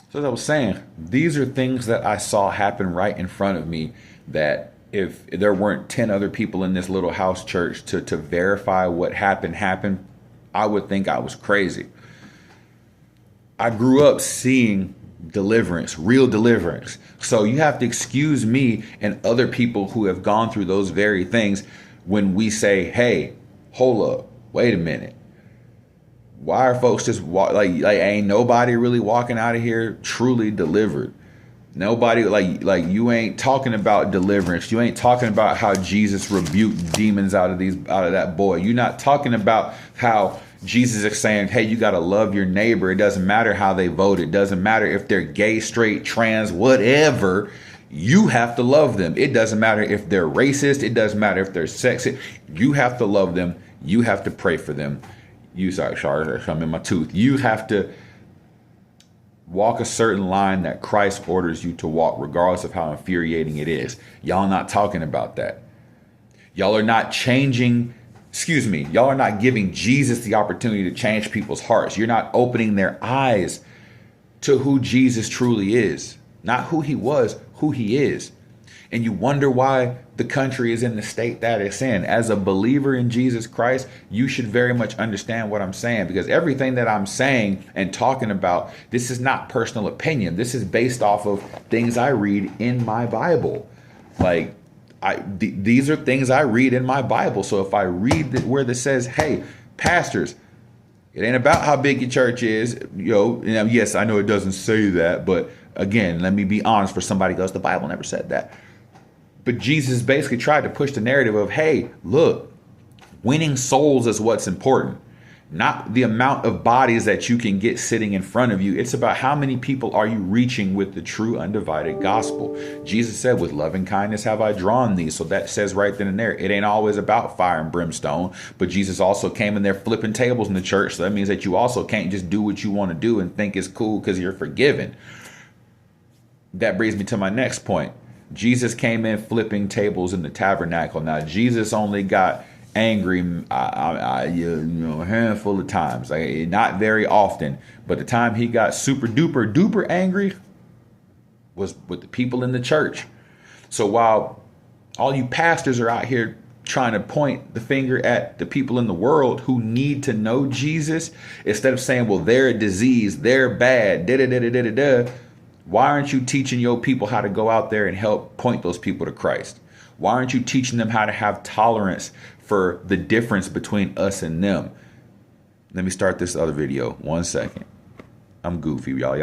So as I was saying, these are things that I saw happen right in front of me that if there weren't 10 other people in this little house church to verify what happened, I would think I was crazy. I grew up seeing deliverance, real deliverance. So you have to excuse me and other people who have gone through those very things when we say, hey, hold up, wait a minute. Why are folks just like ain't nobody really walking out of here truly delivered? Nobody like you ain't talking about deliverance. You ain't talking about how Jesus rebuked demons out of that boy. You're not talking about how Jesus is saying, hey, you got to love your neighbor. It doesn't matter how they vote. It doesn't matter if they're gay, straight, trans, whatever. You have to love them. It doesn't matter if they're racist. It doesn't matter if they're sexist. You have to love them. You have to pray for them. Sorry, I'm in my tooth. You have to walk a certain line that Christ orders you to walk, regardless of how infuriating it is. Y'all not talking about that. Y'all are not changing. Y'all are not giving Jesus the opportunity to change people's hearts. You're not opening their eyes to who Jesus truly is. Not who he was, who he is. And you wonder why the country is in the state that it's in. As a believer in Jesus Christ, you should very much understand what I'm saying, because everything that I'm saying and talking about, this is not personal opinion. This is based off of things I read in my Bible. Like, these are things I read in my Bible. So if I read where this says, hey, pastors, it ain't about how big your church is. Yes, I know it doesn't say that, but again, let me be honest, for somebody else, the Bible never said that. But Jesus basically tried to push the narrative of, hey, look, winning souls is what's important. Not the amount of bodies that you can get sitting in front of you. It's about how many people are you reaching with the true undivided gospel. Jesus said, with loving kindness have I drawn thee. So that says right then and there, it ain't always about fire and brimstone. But Jesus also came in there flipping tables in the church. So that means that you also can't just do what you want to do and think it's cool because you're forgiven. That brings me to my next point. Jesus came in flipping tables in the tabernacle. Now, Jesus only got angry a handful of times, not very often, but the time he got super duper angry was with the people in the church. So while all you pastors are out here trying to point the finger at the people in the world who need to know Jesus, instead of saying, well, they're a disease, they're bad, why aren't you teaching your people how to go out there and help point those people to Christ? Why aren't you teaching them how to have tolerance for the difference between us and them? Let me start this other video. 1 second. I'm goofy, y'all.